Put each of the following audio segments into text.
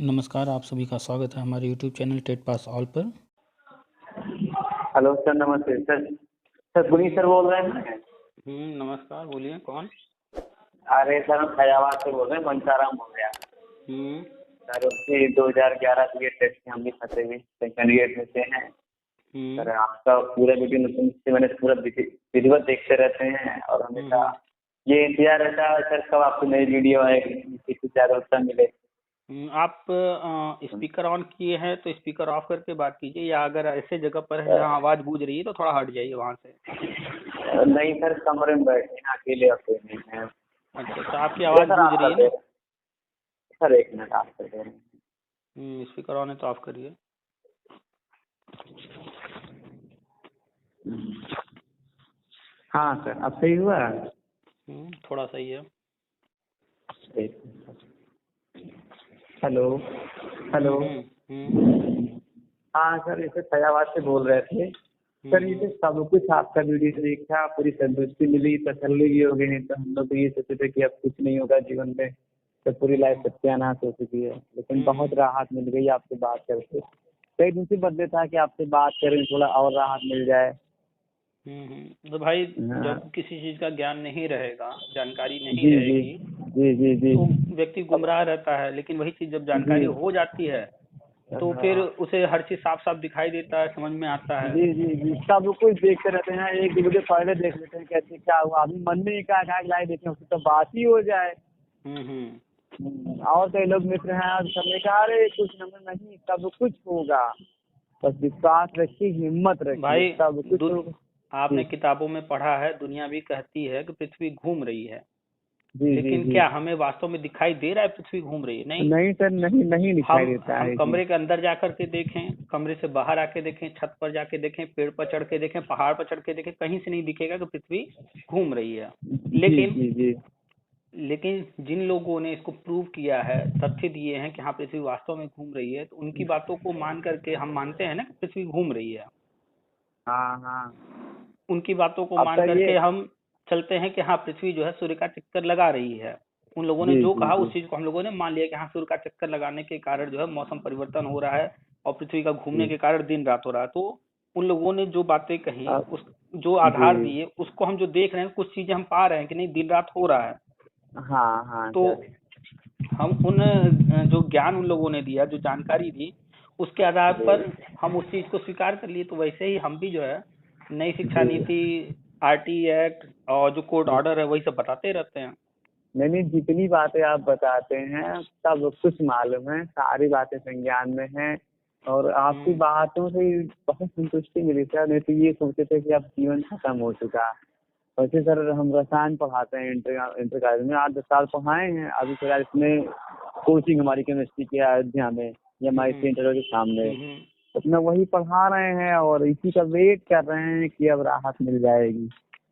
नमस्कार, आप सभी का स्वागत है हमारे YouTube channel TET pass all पर। हेलो सर, नमस्ते सर। सर पुनीत सर बोल रहे हैं? नमस्कार, बोलिए कौन? अरे सर, हम फैजाबाद से बोल रहे हैं, मंसाराम बोल रहे हैं। सर उसके 2011 के टेस्ट में हम भी फंसे हुए कैंडिडेट में से हैं। सर आपका पूरा वीडियो से मैंने पूरा विधिवत देखते रहते हैं और हमेशा ये इंतजार रहता है सर कब आपको नई वीडियो आएगी, कुछ जागरूकता मिले। आप स्पीकर ऑन किए हैं तो स्पीकर ऑफ करके बात कीजिए, या अगर ऐसे जगह पर है जहाँ आवाज़ गूंज रही है तो थोड़ा हट जाइए वहाँ से। नहीं सर, कमरे में बैठे हैं अकेले, अकेले नहीं है। अच्छा, तो आपकी आवाज़ गूंज रही है ना? सर एक मिनट, आप कर दे रहे हैं। स्पीकर ऑन है तो ऑफ करिए। हाँ सर, अब सही हुआ? थोड़ा सही है। Hello hello. हाँ सर, इसे फैजाबाद से बोल रहे थे सर। ये सब कुछ आपका वीडियो देखा, पूरी संतुष्टि मिली, तसल्ली भी हो गई। नहीं तो हम लोग तो ये सोचते थे कि अब कुछ नहीं होगा जीवन में, तो पूरी लाइफ सत्यानाश हो चुकी है। लेकिन बहुत राहत मिल गई आपसे बात करके। कई दिन से बदले था कि आपसे बात करें, थोड़ा और राहत मिल जाए। तो भाई, जब किसी चीज का ज्ञान नहीं रहेगा, जानकारी नहीं रहेगी, जी जी जी, तो व्यक्ति गुमराह रहता है। लेकिन वही चीज जब जानकारी हो जाती है तो फिर उसे हर चीज साफ साफ दिखाई देता है, समझ में आता है। जी जी जी, सब कुछ देखते रहते हैं। एक वीडियो पहले देख लेते हैं कैसे क्या हुआ, अभी मन में क्या लाइव देखें, उसकी तो बात ही हो जाए। और कई लोग मित्र हैं और सबने कहा अरे कुछ नंबर नहीं, सब कुछ होगा, बस विश्वास रखिए, हिम्मत रखिए, भाई सब कुछ होगा। आपने किताबों में पढ़ा है, दुनिया भी कहती है कि पृथ्वी घूम रही है। जी लेकिन जी, क्या हमें वास्तव में दिखाई दे रहा है पृथ्वी घूम रही है? नहीं सर, नहीं दिखाई देता है। हम कमरे के अंदर जाकर के देखें, कमरे से बाहर आके देखें, छत पर जाके देखें, पेड़ पर चढ़ के देखें, पहाड़ पर चढ़ के देखें, कहीं से नहीं दिखेगा कि पृथ्वी घूम रही है। लेकिन जी जी, लेकिन जिन लोगों ने इसको प्रूव किया है, तथ्य दिए हैं कि हाँ पृथ्वी वास्तव में घूम रही है, तो उनकी बातों को मान करके हम मानते हैं ना कि पृथ्वी घूम रही है। हाँ हाँ। उनकी बातों को अब मान तो ये, करके हम चलते हैं कि हाँ पृथ्वी जो है सूर्य का चक्कर लगा रही है। उन लोगों ने जी जो जी कहा जी, उस चीज को हम लोगों ने मान लिया कि हाँ सूर्य का चक्कर लगाने के कारण जो है मौसम परिवर्तन हो रहा है और पृथ्वी का घूमने के कारण दिन रात हो रहा है। तो उन लोगों ने जो बातें कही, उस जो आधार जी, दिए, उसको हम जो देख रहे हैं, कुछ चीजें हम पा रहे हैं कि नहीं दिन रात हो रहा है। हाँ हाँ तो सर, हम उन जो ज्ञान उन लोगों ने दिया, जो जानकारी दी, उसके आधार पर हम उस चीज को स्वीकार कर लिए। तो वैसे ही हम भी जो है नई शिक्षा नीति, आरटी एक्ट और जो कोर्ट ऑर्डर है वही सब बताते रहते हैं। नहीं, जितनी बातें आप बताते हैं सब कुछ मालूम है, सारी बातें संज्ञान में हैं। और आपकी बातों से बहुत संतुष्टि मिली सर। नहीं तो ये सोचते थे कि अब जीवन खत्म हो चुका। वैसे सर हम रसायन पढ़ाते हैं, इंटर कॉलेज में 8-10 साल पढ़ाए हैं। अभी फिलहाल इसमें कोचिंग हमारी केमिस्ट्री की अयोध्या में, या हमारे सेंटर के सामने, तो अपना वही पढ़ा रहे हैं और इसी का वेट कर रहे हैं कि अब राहत मिल जाएगी।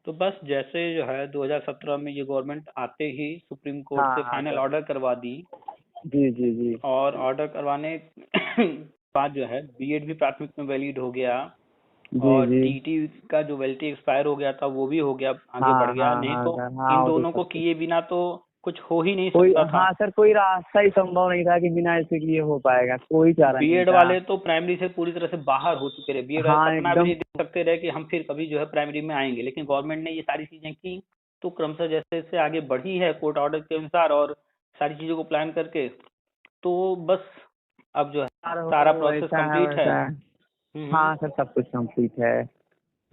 तो बस जैसे जो है 2017 में ये गवर्नमेंट आते ही सुप्रीम कोर्ट से हाँ फाइनल सर, ऑर्डर करवा दी। जी जी जी और ऑर्डर करवाने बाद जो है बीएड भी प्राथमिक में वैलिड हो गया, जी और जी, टीटी का जो वैलिडिटी एक्सपायर हो गया था वो भी हो गया, आगे बढ़ हाँ गया। हाँ नहीं हाँ तो सर, हाँ इन वो तो दोनों को सब कुछ किए बिना तो कुछ हो ही नहीं कोई, सकता था। हाँ सर, कोई रास्ता ही संभव नहीं था कि बिना इसके लिए हो पाएगा, कोई चारा नहीं बीएड था। वाले तो प्राइमरी से पूरी तरह से बाहर हो चुके रहे, बीएड वाले हाँ सपना भी एकदम, नहीं देख सकते रहे कि हम फिर कभी जो है प्राइमरी में आएंगे। लेकिन गवर्नमेंट ने ये सारी चीजें की, तो क्रमशः जैसे जैसे आगे बढ़ी है कोर्ट ऑर्डर के अनुसार और सारी चीजों को प्लान करके, तो बस अब जो है सारा हो प्रोसेस ऐसा है कंप्लीट है। वैसा है। हाँ सर, सब कुछ कंप्लीट है।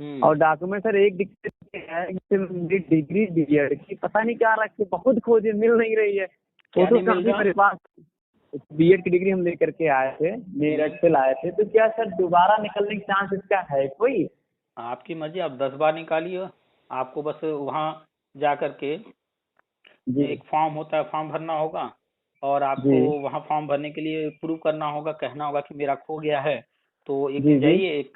हम्म और डॉक्यूमेंट सर एक दिक्कत ये है कि मेरी डिग्री बीएड की पता नहीं क्या रखी, बहुत खोजे, मिल नहीं रही है। क्या फोटो नहीं मिल काफी रहा? मेरे पास, बीएड की डिग्री हम लेकर के आए थे, मेरठ से लाए थे। तो क्या सर दोबारा निकलने के चांस इसका है कोई? आपकी मर्जी, आप 10 बार निकालिए। आपको बस वहाँ जा करके जी एक फॉर्म होता है, फॉर्म भरना होगा, और आपको जी वहाँ फॉर्म भरने के लिए प्रूव करना होगा, कहना होगा कि मेरा खो गया है। तो एक जी दिन जी, जाइए, एक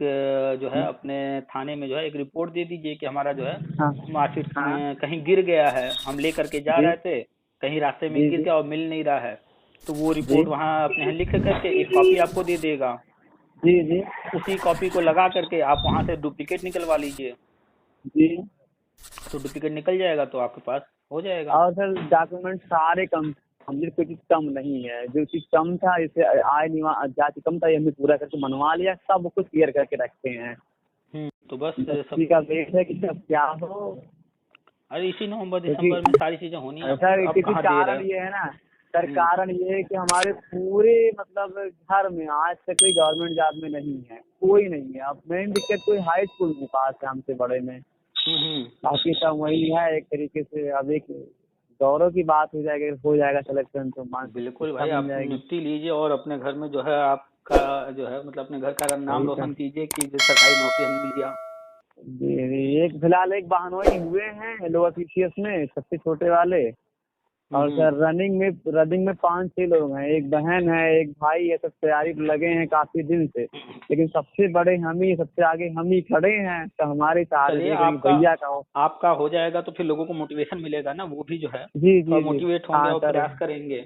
जो है अपने थाने में जो है एक रिपोर्ट दे दीजिए कि हमारा जो है हाँ मार्कशीट हाँ, कहीं गिर गया है, हम ले करके जा जी रहे थे, कहीं रास्ते में जी गिर जी गया और मिल नहीं रहा है। तो वो जी रिपोर्ट वहाँ अपने यहाँ लिख करके एक कॉपी आपको दे देगा। जी जी उसी कॉपी को लगा करके आप वहाँ से डुप्लीकेट निकलवा लीजिए, जी। तो डुप्लीकेट निकल जाएगा तो आपके पास हो जाएगा। और सर डॉक्यूमेंट सारे कम समझे कोई चीज कम नहीं है। जो चीज कम था, जैसे आय निवास जाति कम था, ये हमने पूरा करके मनवा लिया, सब कुछ क्लियर करके रखते हैं। तो बस सब का वेट है कि सब क्या हो। अरे इसी नवंबर क्योंकि दिसंबर में सारी चीजें होनी है। सर अब क्योंकि कहाँ दे कारण रहे ये है ना सर, कारण ये है कि हमारे पूरे मतलब घर में आज तक कोई गवर्नमेंट जॉब में नहीं है, कोई नहीं है। अब मेन दिक्कत कोई हाई स्कूल में पास है हमसे बड़े में, बाकी सब वही है एक तरीके से। अब एक गौरव की बात हो जाएगा सिलेक्शन तो बिल्कुल भाई, आप नियुक्ति लीजिए और अपने घर में जो है आपका जो है मतलब अपने घर का नाम रोशन कीजिए कि सरकारी नौकरी हमें मिल गया। जी, एक फिलहाल एक बहनोई हुए हैं लोअर पीसीएस में, सबसे छोटे वाले। और सर रनिंग में 5-6 लोग हैं, एक बहन है, एक भाई है, सब तैयारी लगे हैं काफी दिन से। लेकिन सबसे बड़े हम ही, सबसे आगे हम ही खड़े हैं। तो हमारे सहारे भैया का आपका हो जाएगा तो फिर लोगों को मोटिवेशन मिलेगा ना, वो भी जो है जी मोटिवेट होंगे और प्रयास करेंगे।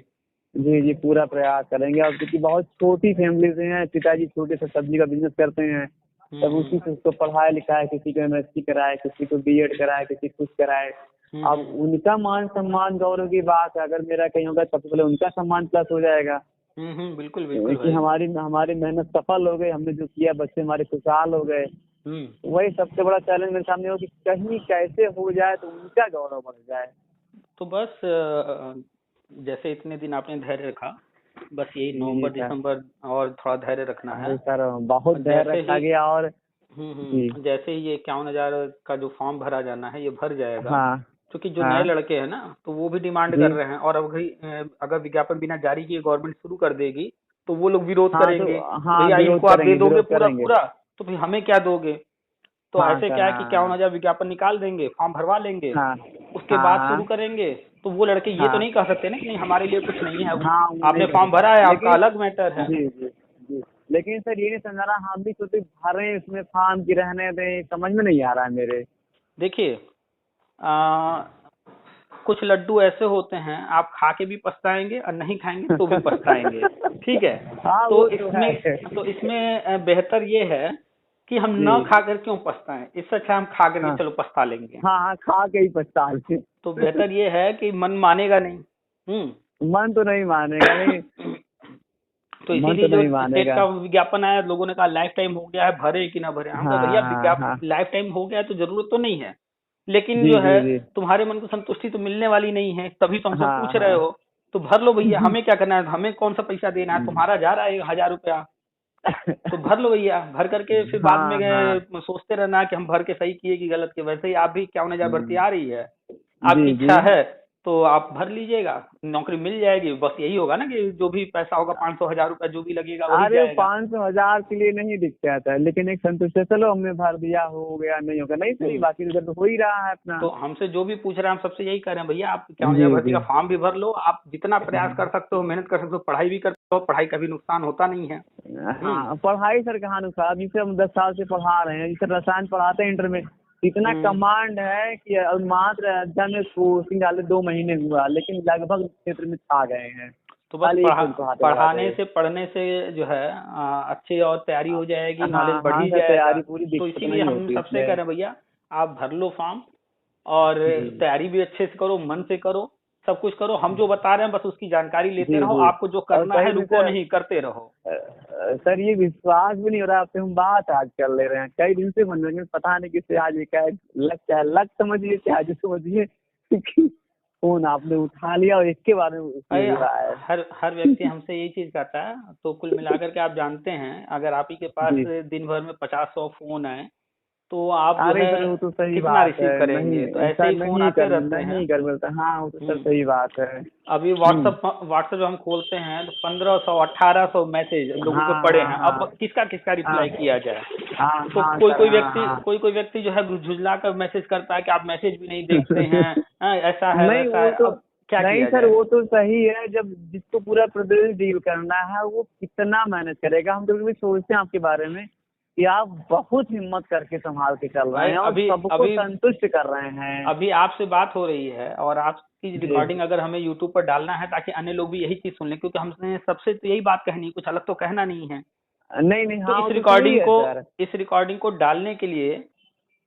जी, पूरा प्रयास करेंगे। और क्योंकि बहुत छोटी फैमिली से हैं, पिताजी छोटे से सब्जी का बिजनेस करते हैं, तब उसी से उसको पढ़ाया लिखा है, किसी को एमएससी कराए, किसी को बीएड कराए, किसी कुछ कराए। अब उनका मान सम्मान गौरव की बात है, अगर मेरा कहीं होगा सबसे पहले उनका सम्मान प्लस हो जाएगा। बिल्कुल कि हमारी मेहनत सफल हो गई, हमने जो किया, बच्चे हमारे खुशहाल हो गए। वही सबसे बड़ा चैलेंज मेरे सामने हो कि कहीं कैसे हो जाए तो उनका गौरव बढ़ जाए। तो बस जैसे इतने दिन आपने धैर्य रखा, बस यही नवंबर दिसंबर और थोड़ा धैर्य रखना है सर, बहुत धैर्य रखा गया। और जैसे ही ये 51,000 का जो फॉर्म भरा जाना है ये भर जाएगा। हाँ, क्योंकि जो नए लड़के हैं ना तो वो भी डिमांड कर रहे हैं, और अगर विज्ञापन बिना जारी किए गवर्नमेंट शुरू कर देगी तो वो लोग विरोध करेंगे। भैया इनको आप दे दोगे पूरा तो फिर हमें क्या दोगे। तो ऐसे क्या है कि 51,000 विज्ञापन निकाल देंगे, फॉर्म भरवा लेंगे, उसके बाद शुरू करेंगे। तो वो लड़के ये तो नहीं कह सकते ना कि नहीं हमारे लिए कुछ नहीं है, आपने फॉर्म भरा है, आपका अलग मैटर है। लेकिन सर ये नहीं समझ रहा, हम भी सोचे भरे इसमें फॉर्म की रहने दें, समझ में नहीं आ रहा है मेरे। देखिए कुछ लड्डू ऐसे होते हैं आप खा के भी पछताएंगे और नहीं खाएंगे तो भी पछताएंगे। ठीक है। तो इसमें बेहतर ये है कि हम न खाकर क्यों पछताएं, इससे अच्छा हम खा करके चलो पछता लेंगे। हाँ, खा के ही पछता लेंगे। तो बेहतर ये है कि मन मानेगा नहीं। मन तो नहीं मानेगा नहीं। तो इसीलिए जो स्टेट का विज्ञापन आया, लोगों ने कहा लाइफ टाइम हो गया है, भरे कि ना भरे। हम कहा भैया विज्ञापन लाइफ टाइम हो गया है तो जरूरत तो नहीं है, लेकिन जो है तुम्हारे मन को संतुष्टि तो मिलने वाली नहीं है, तभी तो हमसे पूछ रहे हो। तो भर लो भैया, हमें क्या करना है, हमें कौन सा पैसा देना है, तुम्हारा जा रहा है 1,000 रुपया, तो भर लो भैया। भर करके फिर बाद में सोचते रहना कि हम भर के सही किए कि गलत किए। वैसे ही आप भी 51,000 भर्ती आ रही है, आपकी इच्छा है तो आप भर लीजिएगा, नौकरी मिल जाएगी। बस यही होगा ना कि जो भी पैसा होगा 500-1,000 रुपया जो भी लगेगा वही जाएगा। 500,000 के लिए नहीं दिक्कत है, लेकिन एक संतुष्ट है, चलो हमने भर दिया, हो गया नहीं होगा नहीं सही, बाकी तो हो ही रहा है अपना। तो हमसे जो भी पूछ रहे हैं हम सबसे यही कह रहे हैं, भैया आप 51,000 भर्ती का फॉर्म भी भर लो, आप जितना प्रयास कर सकते हो, मेहनत कर सकते हो, पढ़ाई भी करते हो, पढ़ाई का भी नुकसान होता नहीं है। पढ़ाई सर कहाँ नुकसान, जिसे हम 10 साल से पढ़ा रहे हैं, जिसे रसायन पढ़ाते हैं इंटर में, इतना कमांड है कि मात्र अध्ययन में कोचिंग डाले 2 महीने हुआ, लेकिन लगभग क्षेत्र में छा गए हैं। तो बस पढ़ाने से पढ़ने से जो है अच्छी और तैयारी हो जाएगी, नॉलेज बढ़ी जाएगी। तो इसीलिए हम सबसे कह रहे हैं भैया आप भर लो फॉर्म और तैयारी भी अच्छे से करो, मन से करो, सब कुछ करो। हम जो बता रहे हैं बस उसकी जानकारी लेते रहो, आपको जो करना है रुको नहीं, करते रहो। सर ये विश्वास भी नहीं हो रहा, आपसे हम बात आज कर ले रहे हैं, कई दिन से मन में पता नहीं किससे आज लग समझिए, चाहे समझिए फोन आपने उठा लिया और इसके बारे में हर व्यक्ति हमसे यही चीज करता है। तो कुल मिलाकर के आप जानते हैं, अगर आप ही के पास दिन भर में 50-100 फोन आए तो आप जो है तो सही कितना बात रिसीव करेंगे। तो ऐसे ही फोन आते रहते हैं, नहीं कर मिलता। हाँ वो तो सर सही बात है। अभी व्हाट्सएप जो हम खोलते हैं तो 1500-1800 मैसेज लोगों के पड़े हैं। अब किसका रिप्लाई किया जाए। तो कोई व्यक्ति जो है झुझला कर मैसेज करता है कि आप मैसेज भी नहीं देखते हैं, ऐसा है वैसा है। अब क्या नहीं सर वो तो सही है, जब जिसको पूरा प्रदेश डील करना है वो कितना मैनेज करेगा। हम तो सोचते हैं आपके बारे में कि आप बहुत हिम्मत करके संभाल के चल रहे हैं और सबको संतुष्ट कर रहे हैं। अभी आपसे बात हो रही है और आपकी रिकॉर्डिंग अगर हमें यूट्यूब पर डालना है ताकि अन्य लोग भी यही चीज सुन लें, क्योंकि हमने सबसे तो यही बात कहनी, कुछ अलग तो कहना नहीं है। नहीं तो इस रिकॉर्डिंग को डालने के लिए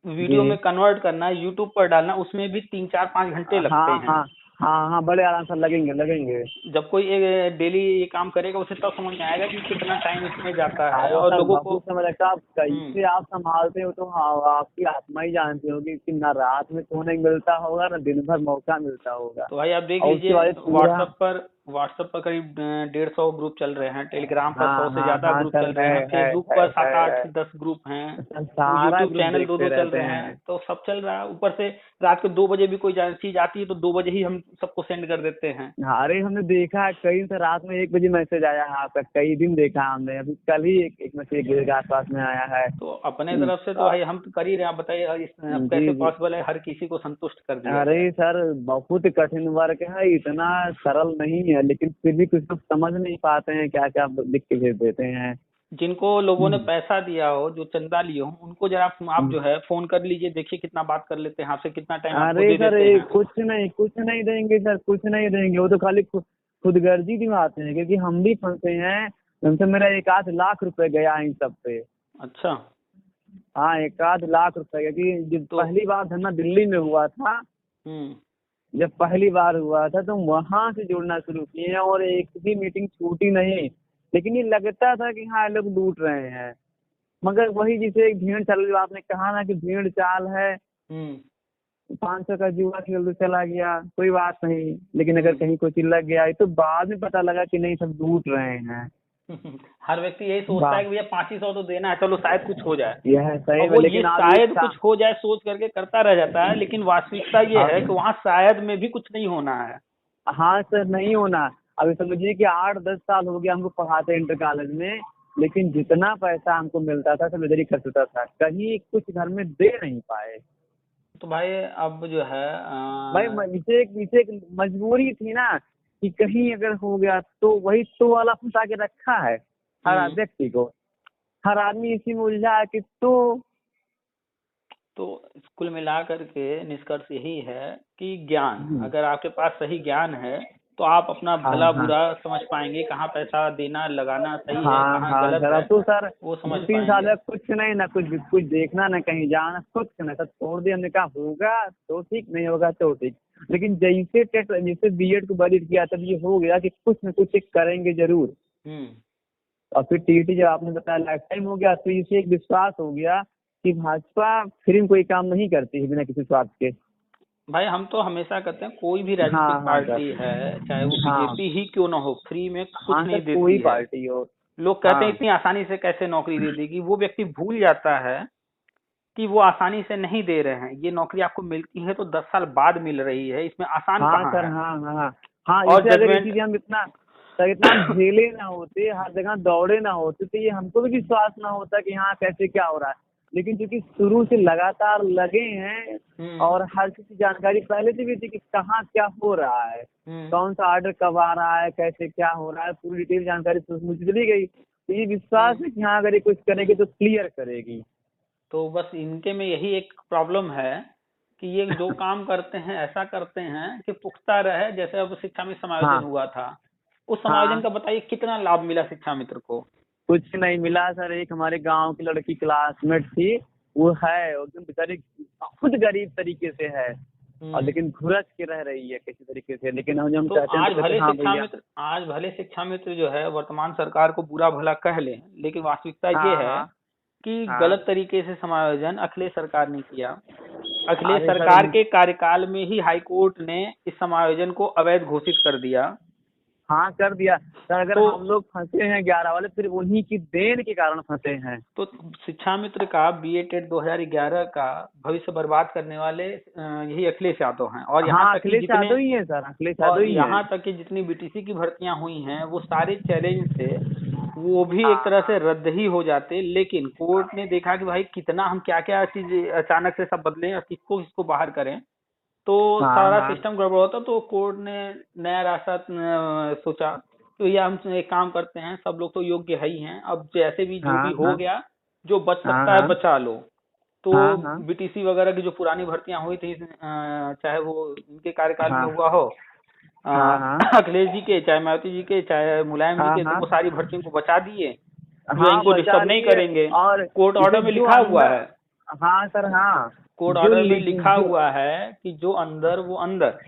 वीडियो में कन्वर्ट करना, यूट्यूब पर डालना, उसमें भी 3-4-5 घंटे लगते हैं। हाँ हाँ, बड़े आराम से लगेंगे लगेंगे। जब कोई एक डेली ये काम करेगा उसे तब समझ में आएगा कि कितना टाइम इसमें जाता है अरे और सर लोगों को। बहुत समय लगता है। आप हम्म। कैसे आप संभालते हो तो हाँ, आपकी आत्मा ही जानती होगी कि ना रात में सोने मिलता होगा ना दिन भर मौका मिलता होगा। तो भाई आप देख और उसके लीजिए, बाद पूरा। व्हाट्सएप पर करीब 150 ग्रुप चल रहे हैं, टेलीग्राम पर 100 हाँ से हाँ ज्यादा हाँ ग्रुप सर, चल रहे हैं, है फेसबुक पर है 7-8 है। से 10 ग्रुप हैं, सर सारा यूट्यूब ग्रुप चैनल दो देखते दो चल रहते रहे हैं, हैं। तो सब चल रहा है। ऊपर से रात के 2 बजे भी कोई चीज आती है तो 2 बजे ही हम सबको सेंड कर देते हैं। अरे हमने देखा है कई से रात में 1 बजे मैसेज आया है आपका, कई दिन देखा हमने। अभी कल ही एक मैसेज 1 बजे के आसपास में आया है। तो अपने तरफ से तो भाई हम तो कर ही रहे हैं। आप बताइए अब जी कैसे जी। पॉसिबल है हर किसी को संतुष्ट कर दिया अरे जाए। सर बहुत कठिन वर्क है, इतना सरल नहीं है, लेकिन फिर भी कुछ लोग समझ नहीं पाते हैं, क्या क्या लिख के भेज देते हैं। जिनको लोगों ने पैसा दिया हो, जो चंदा लिए हो, उनको जरा आप जो है फोन कर लीजिए, देखिए कितना बात कर लेते हैं आपसे, कितना टाइम आपको अरे दे सर देते ये हैं। कुछ नहीं देंगे सर, कुछ नहीं देंगे। वो तो खाली खुदगर्जी दिखाते हैं, क्योंकि हम भी फंसे हैं। उनसे मेरा 1 आध लाख रुपए गया इन सब पे। अच्छा। हाँ 1 आध लाख रुपए, क्योंकि जब तो पहली बार धरना दिल्ली में हुआ था, हम्म। जब पहली बार हुआ था तो वहां से जुड़ना शुरू किए हैं, और एक भी मीटिंग छूटी नहीं। लेकिन ये लगता था कि हाँ ये लोग लूट रहे हैं, मगर वही जिसे एक भेड़ चाल, आपने कहा ना कि भेड़ चाल है। हम्म। 500 का जुआ खेल तो चला गया, कोई बात नहीं, लेकिन अगर हम्म। कहीं कोई लग गया तो बाद में पता लगा कि नहीं सब लूट रहे हैं। हर व्यक्ति यही सोचता वाह। है कि भैया 500 तो देना है, चलो शायद कुछ हो जाए। यह है सही और में, वो ये लेकिन आप ये शायद कुछ हो जाए सोच करके करता रह जाता है, लेकिन वास्तविकता ये है कि अब वहाँ शायद में भी कुछ नहीं होना है। हाँ सर नहीं होना। अभी समझिए कि 8-10 साल हो गया हमको पढ़ाते इंटर कॉलेज में, लेकिन जितना पैसा हमको मिलता था सब इधर ही खर्च होता था, कहीं कुछ घर में दे नहीं पाए। तो भाई अब जो है भाई इसे एक मजबूरी थी ना, कि कहीं अगर हो गया तो वही तो वाला फंसा के रखा है हर हम्म। व्यक्ति को। हर आदमी इसी में उलझा है कि तो कुल मिला करके निष्कर्ष यही है कि ज्ञान, अगर आपके पास सही ज्ञान है तो आप अपना हाँ भला हाँ बुरा समझ पाएंगे, कहाँ पैसा देना लगाना सही है, हाँ कहाँ हाँ गलत सर। है, अब तो सर वो समझ 2-3 साल पाएंगे। है, कुछ नहीं ना, कुछ कुछ देखना ना कहीं जाना, कुछ नहीं सर, छोड़ दिया। हमने कहा होगा तो ठीक, नहीं होगा तो ठीक। लेकिन जैसे बीएड को वैलिड किया तब ये हो गया कि कुछ न कुछ एक करेंगे जरूर। हम्म। और फिर टीटी जब आपने बताया लाइफ टाइम हो गया, तो इसे एक विश्वास हो गया कि भाजपा फिर कोई काम नहीं करती है बिना किसी स्वार्थ के। भाई हम तो हमेशा कहते हैं कोई भी हाँ राजनीतिक हाँ पार्टी सर। है, चाहे वो हाँ बीजेपी ही क्यों ना हो, फ्री में कुछ हाँ नहीं सर, कोई देती है। पार्टी हो। लोग कहते हैं हाँ इतनी आसानी से कैसे नौकरी दे देगी, वो व्यक्ति भूल जाता है कि वो आसानी से नहीं दे रहे हैं। ये नौकरी आपको मिलती है तो 10 साल बाद मिल रही है, इसमें आसान हाँ कहाँ सर। है। हाँ हाँ हाँ, और जैसे अगर जजमेंट। इसी हम इतना सर इतना हम झेले ना होते, हर जगह दौड़े ना होते, तो ये हमको भी विश्वास ना होता कि हाँ कैसे क्या हो रहा है। लेकिन क्योंकि शुरू से लगातार लगे हैं, हम्म। और हर चीज की जानकारी पहले से भी थी कि कहाँ क्या हो रहा है, हम्म। कौन सा ऑर्डर कब आ रहा है, कैसे क्या हो रहा है, पूरी डिटेल जानकारी तो मुझे चली गई। तो ये विश्वास है कि हाँ अगर ये कुछ करेगी तो क्लियर करेगी। तो बस इनके में यही एक प्रॉब्लम है कि ये जो काम करते हैं ऐसा करते हैं कि पुख्ता रहे। जैसे अब शिक्षा में समायोजन हाँ हुआ था, उस समायोजन हाँ, का बताइए कितना लाभ मिला शिक्षा मित्र को। कुछ नहीं मिला सर। एक हमारे गांव की लड़की क्लासमेट थी, वो है एकदम बेचारी खुद गरीब तरीके से है, और हम्म। लेकिन घुरस के रह रही है किसी तरीके से। लेकिन हम तो कहते हैं तो कहते हैं, हाँ भैया। आज भले शिक्षा मित्र जो है वर्तमान सरकार को बुरा भला कह लें, लेकिन वास्तविकता ये हाँ है हाँ कि हाँ। गलत तरीके से समायोजन अखिलेश सरकार ने किया। अखिलेश अरे सर सरकार के कार्यकाल में ही हाई कोर्ट ने इस समायोजन को अवैध घोषित कर दिया। हाँ कर दिया सर। अगर तो हम लोग फंसे हैं 11 वाले, फिर उन्हीं की देन के कारण फंसे हैं। तो शिक्षा मित्र का बीए टेट 2011 का भविष्य बर्बाद करने वाले यही अखिलेश यादव हैं। हाँ अखिलेश यादव ही है सर, अखिलेश यादव और ही है। यहाँ तक कि जितनी बीटीसी की भर्तियां हुई हैं वो सारे चैलेंज से वो भी एक हाँ तरह हाँ से रद्द ही हो जाते, लेकिन कोर्ट ने देखा कि भाई कितना हम क्या क्या चीज अचानक से सब बदलें और किसको किसको बाहर करें, तो हाँ सारा हाँ सिस्टम गड़बड़ होता। तो कोर्ट ने नया रास्ता सोचा, तो ये हम एक काम करते हैं, सब लोग तो योग्य है ही हैं, अब जैसे भी जो भी हाँ हो हाँ गया, जो बच हाँ सकता है हाँ बचा लो। तो हाँ हाँ बीटीसी वगैरह की जो पुरानी भर्तियां हुई थी, चाहे वो इनके कार्यकाल में हाँ हुआ हो, हाँ हाँ अखिलेश जी के, चाहे मायावती जी के, चाहे मुलायम जी हाँ के, तो हाँ वो सारी भर्तियों को बचा दिए। जो हाँ इनको बचा डिस्टर्ब नहीं लिए। करेंगे। और कोर्ट इसे ऑर्डर में जो लिखा हुआ अंदर, है, हाँ सर हाँ, कोर्ट जो ऑर्डर में लिखा जो हुआ है कि जो अंदर वो अंदर।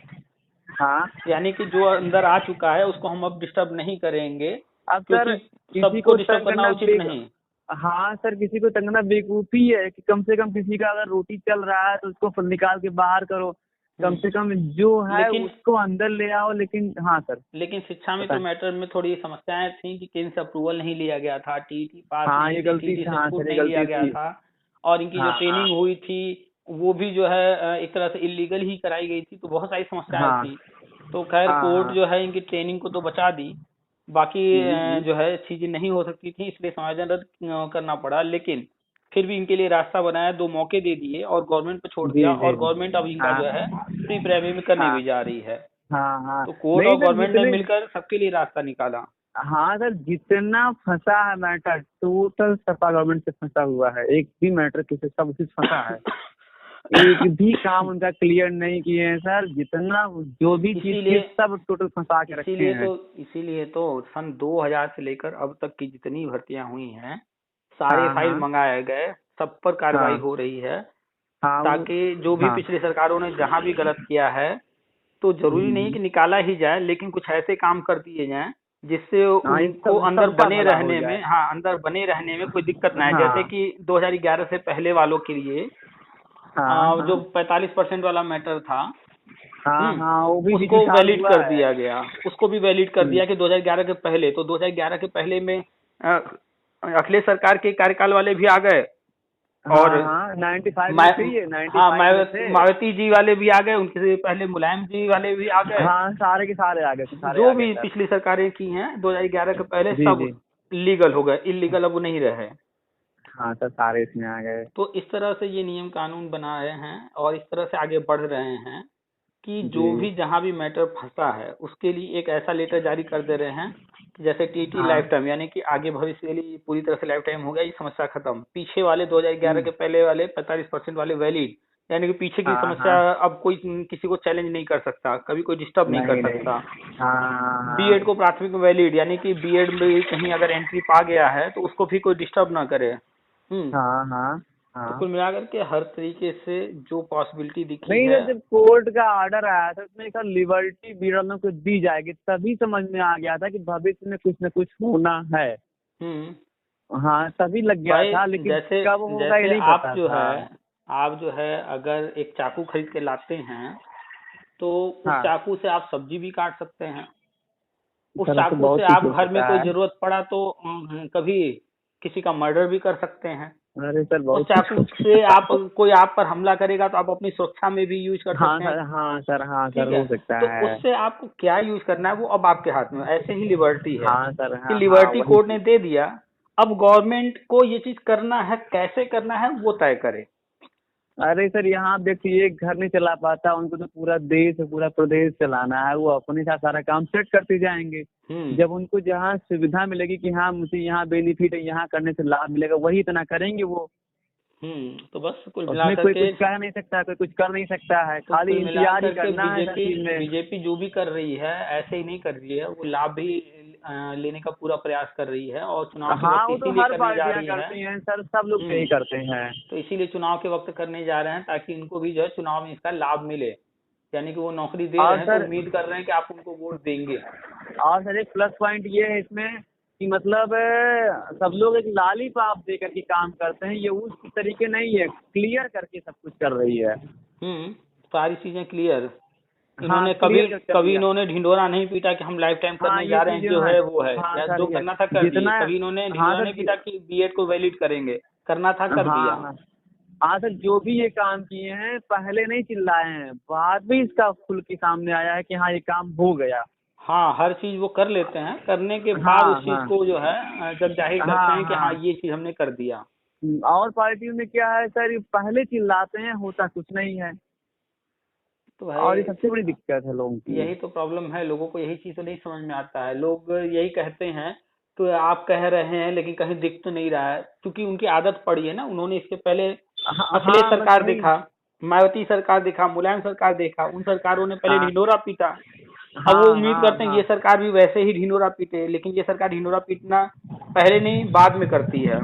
हाँ। यानी कि जो अंदर आ चुका है उसको हम अब डिस्टर्ब नहीं करेंगे, अब सर क्योंकि किसी सबको को डिस्टर्ब तंग करना करना उचित नहीं। हाँ सर, किसी को तंग करना बेवकूफी है कि कम से कम किसी का अगर रोटी चल रहा है तो उसको निकाल के बाहर करो, कम से कम जो है लेकिन उसको अंदर ले आओ। लेकिन हाँ सर, लेकिन शिक्षा में तो बताएं। मैटर में थोड़ी समस्याएं थी कि केंद्र से अप्रूवल नहीं लिया गया था, टीटी पास हाँ नहीं ये थी, गलती टीटी थी, से हाँ छूट सर ये नहीं लिया गलती गया थी। था, और इनकी जो हाँ हाँ ट्रेनिंग हुई थी वो भी जो है एक तरह से इलीगल ही कराई गई थी, तो बहुत सारी समस्याएं हाँ थी। तो खैर हाँ कोर्ट हाँ। जो है इनकी ट्रेनिंग को तो बचा दी, बाकी जी। जो है चीजें नहीं हो सकती थी, इसलिए समायोजन रद्द करना पड़ा। लेकिन फिर भी इनके लिए रास्ता बनाया, 2 मौके दे दिए और गवर्नमेंट पे छोड़ जी दिया, जी और जी। गवर्नमेंट अब इनका हाँ जो है प्री प्राइमरी में करने हाँ भी जा रही है। हाँ हाँ। तो कोर्ट नहीं और सर गवर्नमेंट ने जितने, मिलकर सबके लिए रास्ता निकाला। हाँ सर जितना फंसा है मैटर टोटल सपा गवर्नमेंट से फंसा हुआ है। एक भी मैटर किसी सब उसी से फंसा है। एक भी काम उनका क्लियर नहीं किए हैं सर। जितना जो भी चीज की इसीलिए सब टोटल फंसा के रखे इसीलिए हैं। तो इसीलिए तो सन 2000 से लेकर अब तक की जितनी भर्तियां हुई हैं, सारे हाँ फाइल हाँ मंगाए गए, सब पर कार्रवाई हाँ हो रही है, हाँ वो ताकि जो भी हाँ। पिछली सरकारों ने जहां भी गलत किया है, तो जरूरी नहीं हम्म। कि निकाला ही जाए, लेकिन कुछ ऐसे काम कर दिए जाएं जिससे हाँ ये उनको सब अंदर सबका बने भला हो रहने में, जाए। हाँ अंदर बने रहने में कोई दिक्कत ना है। जैसे हाँ कि 2011 से पहले वालों के लिए हाँ जो हाँ 45% वाला मैटर था, हाँ हाँ वो भी बीच उसको में चालू वैलिड हुआ कर है। दिया गया, उसको भी वैलिड कर हम्म। दिया कि 2011 के पहले, तो 2011 के पहले में अखिलेश सरकार के कार्यकाल वाले भी आ गए, और हाँ हाँ 95 मा, में थे, ये हाँ 95 में थे। मायावती जी वाले भी आ गए, उनके पहले मुलायम जी वाले भी आ गए। हाँ सारे के सारे आ गए थे, सारे जो आ गए भी सर। पिछली सरकारें की हैं 2011 के पहले जी सब जी। लीगल हो गए, इलीगल अब नहीं रहे। हाँ सर सारे इसमें आ गए। तो इस तरह से ये नियम कानून बनाए हैं और इस तरह से आगे बढ़ रहे हैं कि जो जी। भी जहां भी मैटर फंसा है उसके लिए एक ऐसा लेटर जारी कर दे रहे हैं कि जैसे टीटी हाँ। लाइफ टाइम, यानी कि आगे भविष्य के लिए पूरी तरह से लाइफ टाइम हो गया, ये समस्या खत्म। पीछे वाले 2011 हम्म। के पहले वाले 45% वाले वैलिड, यानी कि पीछे की हाँ समस्या हाँ। अब कोई किसी को चैलेंज नहीं कर सकता, कभी कोई डिस्टर्ब नहीं कर नहीं नहीं। सकता। हाँ हाँ हाँ बीएड को प्राथमिक वैलिड, यानी कि बीएड में कहीं अगर एंट्री पा गया है तो उसको भी कोई डिस्टर्ब ना करे। हाँ हाँ तो हाँ। कुल मिलाकर के हर तरीके से जो पॉसिबिलिटी दिखी नहीं है। सर जब कोर्ट का ऑर्डर आया था उसमें कहा लिबर्टी बीडल को दी जाएगी, तभी समझ में आ गया था कि भविष्य में कुछ न कुछ होना है। हम्म हाँ तभी लग गया भाई, था, लेकिन जैसे कब होगा ये जैसे नहीं आप पता जो था। है आप जो है अगर एक चाकू खरीद के लाते हैं, तो उस हाँ चाकू से आप सब्जी भी काट सकते हैं। उस सर ऐसे चाकू से बहुत कुछ आप हो घर में सकता कोई है। जरूरत पड़ा तो कभी किसी का मर्डर भी कर सकते हैं। अरे सर उस बहुत कुछ चाकू हो से सकता आप, है। कोई आप पर हमला करेगा तो आप अपनी सुरक्षा में भी यूज कर हाँ सकते हैं। सर हाँ सर हाँ सर ठीक है, हो सकता तो है। उससे आपको क्या यूज करना है वो अब आपके हाथ में है। ऐसे ही लिबर्टी है हाँ सर कि हाँ हाँ लिबर्टी वही कोर्ट ने चीज। दे दिया, अब गवर्नमेंट को ये चीज करना है, कैसे करना है वो तय करे। अरे सर यहाँ आप देखिए एक घर नहीं चला पाता, उनको तो पूरा देश पूरा प्रदेश चलाना है। वो अपने साथ सारा काम सेट करते जाएंगे। हम्म जब उनको जहाँ सुविधा मिलेगी कि हाँ मुझे यहाँ बेनिफिट है, यहाँ करने से लाभ मिलेगा, वही इतना करेंगे वो। तो बस कुल उसमें मिलाकर कोई के कुछ कह नहीं सकता, कोई कुछ कर नहीं सकता है, तो खाली कुल इंतजार ही मिलाकर के करना है हर बीजेपी चीज में। बीजेपी जो भी कर रही है ऐसे ही नहीं कर रही है, वो लाभ भी लेने का पूरा प्रयास कर रही है, और चुनाव के हाँ वक्त वो तो इसीलिए हर करने जा पार्टियां रही है। करती हैं सर, सब लोग यही हम्म करते हैं। तो इसीलिए चुनाव के वक्त करने जा रहे हैं ताकि इनको भी जो है चुनाव में इसका लाभ मिले, यानी कि वो नौकरी दे रहे और हैं तो सर उम्मीद कर रहे हैं कि आप उनको वोट देंगे। एक प्लस पॉइंट ये है इसमें कि मतलब सब लोग एक लॉलीपॉप दे करके काम करते हैं। ये उस तरीके नहीं है, क्लियर करके सब कुछ कर रही है। सारी चीजें क्लियर। हाँ इन्होंने कभी क्लियर कर कर कभी दिया। इन्होंने ढिंढोरा नहीं पीटा कि हम लाइफ टाइम हाँ करने ये जा रहे चीज हैं, जो हाँ। है वो है, हाँ या सर जो ये करना था कर दिए। जितना, कभी इन्होंने हाँ ढिंढोरा सर नहीं पीटा कि बीएड को वैलिड करेंगे, करना था कर हाँ दिया। हाँ हाँ सर जो भी ये काम किए हैं पहले नहीं चिल्लाए हैं, बाद में इसका खुल के सामने आया है कि हाँ ये काम हो गया। हाँ, हर चीज वो कर लेते हैं, करने के बाद हाँ उस चीज हाँ को जो है जब जाहिर करते हाँ हैं कि हाँ हाँ। ये चीज हमने कर दिया। और पार्टियों में क्या है सर, ये पहले चिल्लाते हैं होता कुछ नहीं है। तो और ये भाई सबसे बड़ी दिक्कत है लोगों की। यही तो प्रॉब्लम है, लोगों को यही चीज तो नहीं समझ में आता है। लोग यही कहते हैं तो आप कह रहे हैं लेकिन कहीं दिख तो नहीं रहा है, क्योंकि उनकी आदत पड़ी है ना। उन्होंने इसके पहले हाँ अखिलेश हाँ बस सरकार वही। देखा, मायावती सरकार देखा, मुलायम सरकार देखा, उन सरकारों ने पहले हाँ ढिंडोरा पीटा। अब वो हाँ उम्मीद हाँ करते हैं कि हाँ ये सरकार भी वैसे ही ढिंडोरा पीटे, लेकिन ये सरकार ढिंडोरा पीटना पहले नहीं बाद में करती है।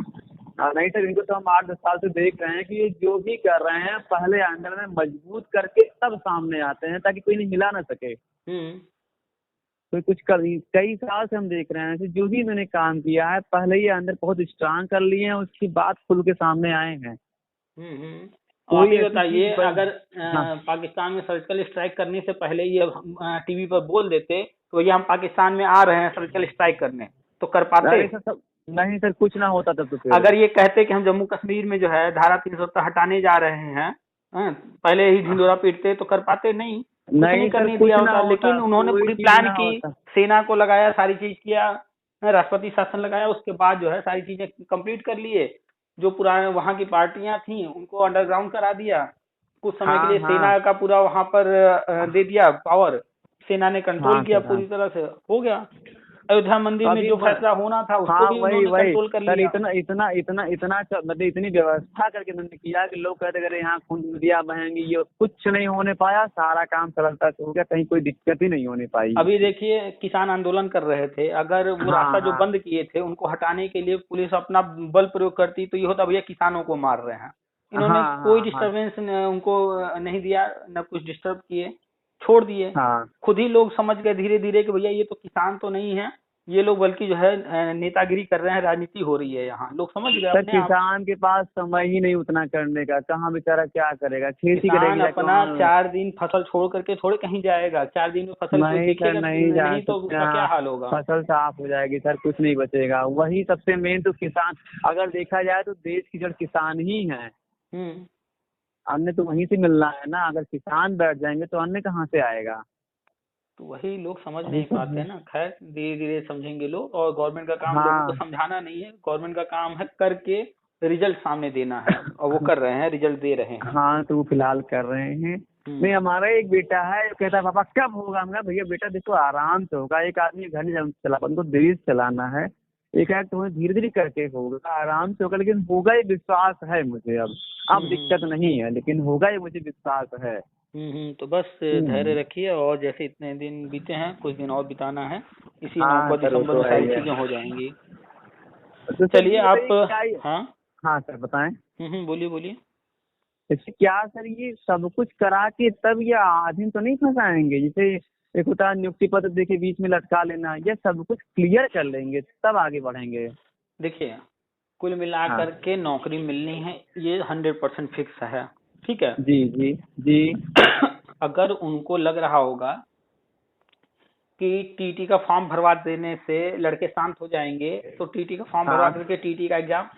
नहीं सर, इनको तो हम 8-10 साल से देख रहे हैं कि ये जो भी कर रहे हैं पहले अंदर में मजबूत करके तब सामने आते हैं, ताकि कोई नहीं हिला ना सके। कोई कुछ कर, कई साल से हम देख रहे हैं कि जो भी मैंने काम किया है पहले ही अंदर बहुत स्ट्रांग कर लिए हैं, उसके बाद खुल के सामने आए हैं। आप कोई ही ऐसी बताइए, चीज अगर हाँ पाकिस्तान में सर्जिकल स्ट्राइक करने से पहले ये टीवी पर बोल देते तो ये हम पाकिस्तान में आ रहे हैं सर्जिकल स्ट्राइक करने, तो कर पाते? अरे सर सब नहीं सर, कुछ ना होता तब तो फिर। अगर ये कहते कि हम जम्मू कश्मीर में जो है धारा 370 हटाने जा रहे हैं, पहले ही ढिंडोरा पीटते तो कर पाते? नहीं, कुछ नहीं नहीं सर, करने कुछ दिया ना होता। होता, लेकिन उन्होंने कोई पूरी चीज प्लान ना की, होता। सेना को लगाया, सारी चीज किया, राष्ट्रपति शासन लगाया, उसके बाद जो है सारी चीजें कंप्लीट कर लिए। जो पुराने वहां की पार्टियां थी उनको अंडरग्राउंड करा दिया, कुछ समय के हाँ लिए हाँ सेना का पूरा वहां पर दे दिया पावर, सेना ने कंट्रोल हाँ किया सर हाँ। पूरी तरह से, हो गया। अयोध्या मंदिर में अभी जो फैसला होना था उसको हाँ भी वही उन्होंने वही कंट्रोल कर सर, लिया। मतलब इतनी व्यवस्था करके उन्होंने किया कि लोग कहते अगर यहाँ खून नदियाँ बहेंगी, ये कुछ नहीं होने पाया, सारा काम सरलता से हो गया, कहीं कोई दिक्कत ही नहीं होने पाई। अभी देखिए, किसान आंदोलन कर रहे थे, अगर वो हाँ रास्ता जो हाँ बंद किए थे उनको हटाने के लिए पुलिस अपना बल प्रयोग करती तो ये होता भैया किसानों को मार रहे हैं। इन्होंने हाँ कोई हाँ हाँ डिस्टरबेंस उनको नहीं दिया, न कुछ डिस्टर्ब किए, छोड़ दिए। हाँ खुद ही लोग समझ गए धीरे धीरे कि भैया ये तो किसान तो नहीं है, ये लोग बल्कि जो है नेतागिरी कर रहे हैं, राजनीति हो रही है यहाँ, लोग समझ गए सर, अपने आप। किसान के पास समय ही नहीं उतना करने का, कहाँ बेचारा क्या करेगा, खेती किसान करेगी जाके अपना वहाँ। 4 दिन फसल छोड़ करके थोड़े कहीं जाएगा, 4 दिन में फसल कोई नहीं सर, देखेगा नहीं जा नहीं तो सकते, उसका क्या हाँ। हाल होगा। फसल साफ हो जाएगी सर, कुछ नहीं बचेगा, वही सबसे मेन तो किसान। अगर देखा जाए तो देश की जड़ किसान ही है। हम्म अन्न तो वहीं से मिलना है ना, अगर किसान बैठ जाएंगे तो अन्न कहाँ से आएगा। तो वही लोग समझ वही नहीं सब पाते है। ना। खैर धीरे धीरे समझेंगे लोग, और गवर्नमेंट का काम लोगों को हाँ समझाना नहीं है, गवर्नमेंट का काम है करके रिजल्ट सामने देना है, और वो कर रहे हैं, रिजल्ट दे रहे हैं। हाँ, तो वो फिलहाल कर रहे हैं। नहीं, हमारा एक बेटा है, वो कहता है पापा कब होगा। हमने कहा भैया बेटा देखो आराम से होगा, एक आदमी घर नहीं चला, उनको देश चलाना है, एक आध तुम्हें धीरे धीरे करके होगा, आराम से होगा, लेकिन होगा, ये विश्वास है मुझे। अब दिक्कत नहीं है, लेकिन होगा, ये मुझे विश्वास है। तो बस धैर्य हम्म। रखिए, और जैसे इतने दिन बीते हैं कुछ दिन और बिताना है, इसी हाँ नवंबर सर, वो दिसंबर तो में है सारी ही है। चीजें हो जाएंगी। तो सर चलिए ये आप। बताइए क्या हाँ। हाँ सर बताएं। बोलिए बोलिए। जैसे क्या सर, ये सब कुछ करा के तब ये आदमी तो नहीं फंसाएंगे? जैसे एक होता है नियुक्ति पत्र देके बीच में लटका लेना, ये सब कुछ क्लियर कर लेंगे तब आगे बढ़ेंगे। देखिए, कुल मिलाकर हाँ के नौकरी मिलनी है ये 100% फिक्स है, ठीक है। जी जी जी। अगर उनको लग रहा होगा कि टीटी का फॉर्म भरवा देने से लड़के शांत हो जाएंगे तो टीटी का फॉर्म भरवा हाँ करके टीटी का एग्जाम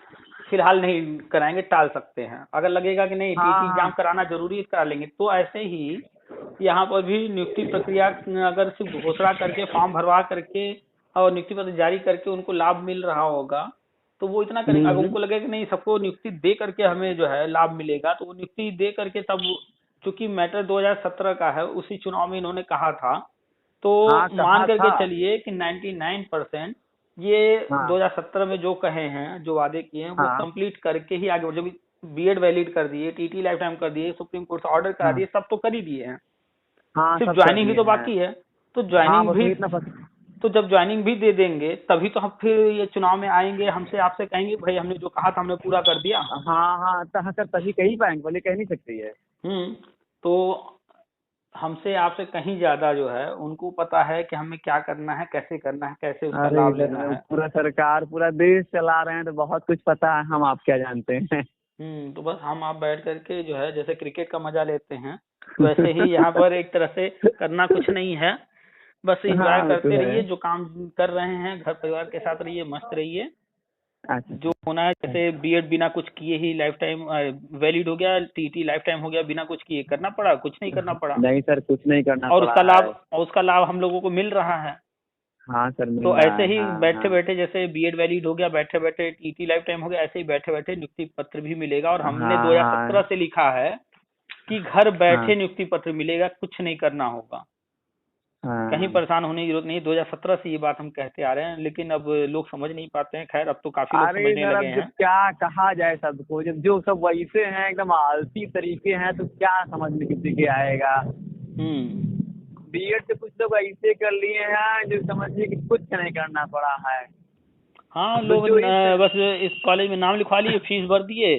फिलहाल नहीं कराएंगे, टाल सकते हैं। अगर लगेगा कि नहीं टीटी हाँ एग्जाम कराना जरूरी है, करा लेंगे। तो ऐसे ही यहाँ पर भी नियुक्ति प्रक्रिया अगर सिर्फ घोषणा करके फॉर्म भरवा करके और नियुक्ति पत्र जारी करके उनको लाभ मिल रहा होगा तो वो इतना करेंगे। अगर उनको लगेगा कि नहीं सबको नियुक्ति दे करके हमें जो है लाभ मिलेगा तो वो नियुक्ति दे करके तब, चूंकि मैटर 2017 का है, उसी चुनाव में इन्होंने कहा था, तो हाँ मान कहा करके था। चलिए कि 99% ये हाँ 2017 में जो कहे हैं, जो वादे किए हैं, वो हाँ कंप्लीट करके ही आगे जब बीएड वैलिड कर दिए, टीटी लाइफ टाइम कर दिए, सुप्रीम कोर्ट से ऑर्डर करा हाँ दिए, सब तो कर ही दिए हैं, हाँ सिर्फ सब कर ज्वाइनिंग ही दिए तो हैं। बाकी है। तो हाँ ज्वाइनिंग बस भी, वही इतना तो जब ज्वाइनिंग भी दे देंगे तभी तो हम फिर ये चुनाव में आएंगे, हमसे आपसे कहेंगे भाई हमने जो कहा था हमने पूरा कर दिया। हाँ हाँ सर, तभी कह ही पाएंगे, बोले कह नहीं सकती है। तो हमसे आपसे कहीं ज्यादा जो है उनको पता है कि हमें क्या करना है, कैसे करना है, कैसे उसका अरे लाभ लेना इधर है। पूरा सरकार पूरा देश चला रहे हैं तो बहुत कुछ पता है, हम आप क्या जानते हैं। तो बस हम आप बैठ करके जो है जैसे क्रिकेट का मजा लेते हैं वैसे ही यहाँ पर एक तरह से करना कुछ नहीं है, बस एंजॉय हाँ वो तो करते है। रहिए, जो काम कर रहे हैं घर परिवार के साथ रहिए, मस्त रहिए। जो अच्छा होना है, जैसे बीएड बिना कुछ किए ही लाइफ टाइम वैलिड हो गया, टीटी लाइफ टाइम हो गया, बिना कुछ किए करना पड़ा, कुछ नहीं करना पड़ा, नहीं सर, कुछ नहीं करना और पड़ा उसका है। लाभ, हम लोगों को मिल रहा है। हाँ सर मिल तो रहा ऐसे है, ही हाँ बैठे हाँ बैठे, जैसे बीएड वैलिड हो गया, बैठे बैठे टीटी लाइफ टाइम हो गया, ऐसे ही बैठे बैठे नियुक्ति पत्र भी मिलेगा। और हमने हाँ 2017 हाँ से लिखा है कि घर हाँ बैठे नियुक्ति पत्र मिलेगा, कुछ नहीं करना होगा, कहीं हाँ। परेशान होने की जरूरत नहीं। 2017 से ये बात हम कहते आ रहे हैं, लेकिन अब लोग समझ नहीं पाते हैं। खैर अब तो काफी लोग अरे समझने सर, लगे अब जब हैं। क्या कहा जाए सबको, जब जो सब वैसे हैं एकदम आलसी तरीके हैं तो क्या समझ में किसी के आएगा। हम्म बीएड से कुछ लोग ऐसे कर लिए हैं जो समझिए कि कुछ नहीं करना पड़ा है। हाँ, तो लोग जो इस बस इस कॉलेज में नाम लिखवा लिए, फीस भर दिए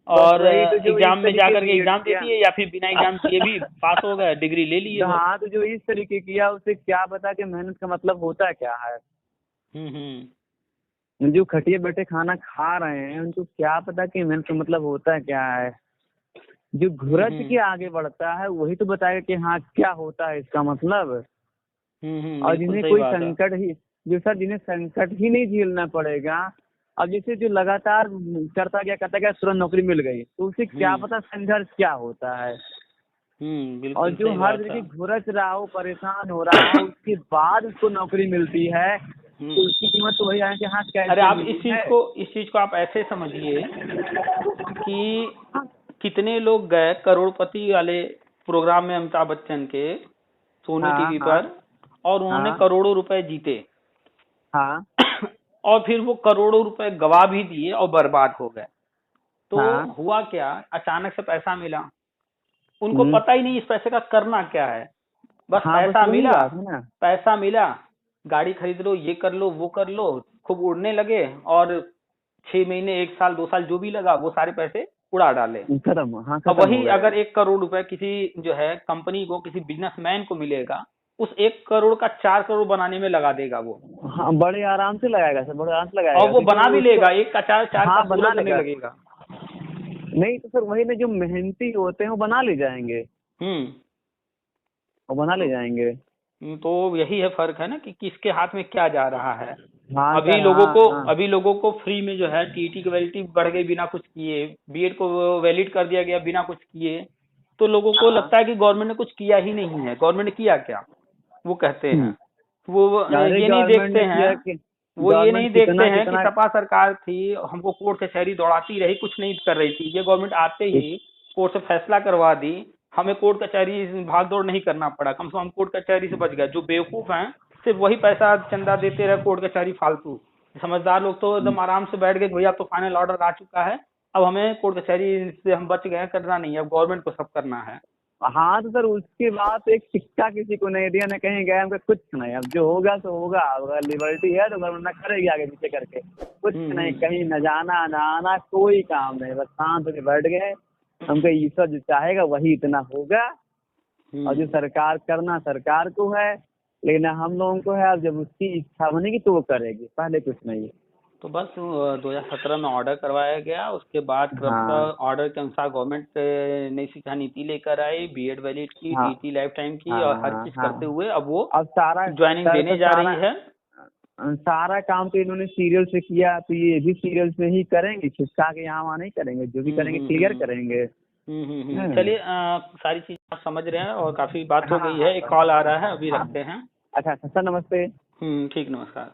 बस और वही तो जो एग्जाम इस में जा तरीके करके बीएड एग्जाम दे किया। दिए या फिर बिना एग्जाम दिए भी पास हो गए, डिग्री ले लिए तो बस। हाँ, तो जो इस तरीके किया उसे क्या पता कि मेहनत का मतलब होता क्या है। जो खटिया बैठे खाना खा रहे हैं उनको क्या पता कि मेहनत का मतलब होता क्या है। जो घुरज के आगे बढ़ता है वही तो बताएगा कि हाँ क्या होता है इसका मतलब। और बिल्कुल जिन्हें सही कोई बात है। संकट ही जिन्हें संकट ही नहीं झेलना पड़ेगा। अब जैसे जो लगातार करता गया तुरंत नौकरी मिल गई तो उसे क्या पता संघर्ष क्या होता है। और बिल्कुल जो सही हर बात तरीके है। घुरज रहा हो परेशान हो रहा हो उसके बाद उसको नौकरी मिलती है तो उसकी कीमत तो वही है कि हाँ अरे कैसे आप मिली है। इस चीज को आप ऐसे समझिए कि कितने लोग गए करोड़पति वाले प्रोग्राम में अमिताभ बच्चन के, सोनी हाँ टीवी हाँ पर, और उन्होंने हाँ करोड़ों रुपए जीते हाँ और फिर वो करोड़ों रुपए गवा भी दिए और बर्बाद हो गए। तो हाँ। हुआ क्या, अचानक से पैसा मिला, उनको हम्म। पता ही नहीं इस पैसे का करना क्या है। बस हाँ बस पैसा वही मिला, बात है ना। पैसा मिला, गाड़ी खरीद लो, ये कर लो, वो कर लो, खूब उड़ने लगे और 6 महीने, 1 साल, 2 साल जो भी लगा वो सारे पैसे उड़ा डाले। खत्म, हाँ अब खत्म हो वही गए। अगर 1 करोड़ रुपए किसी जो है कंपनी को, किसी बिजनेसमैन को मिलेगा, उस 1 करोड़ का 4 करोड़ बनाने में लगा देगा वो। हाँ बड़े आराम से लगाएगा सर, बड़े आराम से और लगाएगा वो क्योंकि बना भी उसको। लेगा, एक का चार, चार का हाँ 16 बना करने लेगा। लगेगा। नहीं तो सर वही ना, जो मेहनती होते हैं वो बना ले जाएंगे। हम्म। वो बना ले तो जाएंगे। तो यही है फर्क है ना कि किसके हाथ में क्या जा रहा है। हाँ सर, हाँ हाँ। अभी लोगों को फ्री में जो है टीईटी की वैलिडिटी बढ़ गई बिना कुछ किए, बीएड को वैलिड कर दिया गया बिना कुछ किए, तो लोगों को हाँ। लगता है कि गवर्नमेंट ने कुछ किया ही नहीं है। गवर्नमेंट ने किया क्या, वो कहते हैं। वो अरे ये नहीं गवर्नमेंट देखते ने हैं, किया कि वो ये नहीं गवर्नमेंट देखते कितना हैं कि कितना। सपा सरकार थी, हमको कोर्ट कचहरी दौड़ाती रही, कुछ नहीं कर रही थी। ये गवर्नमेंट आते ही कोर्ट से फैसला करवा दी, हमें कोर्ट कचहरी भाग दौड़ नहीं करना पड़ा, कम से कम कोर्ट कचहरी से बच गया। जो बेवकूफ हैं सिर्फ वही पैसा चंदा देते रहे कोर्ट कचहरी फालतू। समझदार लोग तो एकदम आराम से बैठ गए, भैया तो फाइनल ऑर्डर आ चुका है, अब हमें कोर्ट कचहरी से हम बच गए, करना नहीं है, अब गवर्नमेंट को सब करना है। हाँ तो सर उसके बाद एक सिक्का किसी को नहीं दिया, न कहीं गए, हमको कुछ नहीं। अब जो होगा सो होगा, अगर लिबर्टी है तो गवर्नमेंट करेगी आगे पीछे करके। कुछ नहीं, कहीं न जाना न आना, कोई काम नहीं, बस शांत होकर बैठ गए। हमको ईश्वर जो चाहेगा वही इतना होगा। और जो सरकार करना सरकार को है, लेकिन हम लोगों को है। अब जब उसकी इच्छा बनेगी तो वो करेगी, पहले कुछ नहीं है। तो बस 2017 में ऑर्डर करवाया गया, उसके बाद हाँ क्रमशः ऑर्डर के अनुसार गवर्नमेंट नई शिक्षा नीति लेकर आई, बीएड वैलिड की, हाँ टीटी लाइफ टाइम की, और हर हाँ चीज करते हाँ। हुए अब वो अब सारा ज्वाइनिंग सर देने तो जा रही है। सारा काम तो इन्होंने सीरियल से किया, तो ये भी सीरियल से ही करेंगे, खिसका के यहाँ वहाँ नहीं करेंगे। जो भी करेंगे क्लियर करेंगे। चलिए, सारी चीज आप समझ रहे हैं और काफी बात हो हाँ गई हाँ है। एक कॉल आ रहा है, अभी हाँ। रखते हैं। अच्छा अच्छा सर, नमस्ते। ठीक, नमस्कार।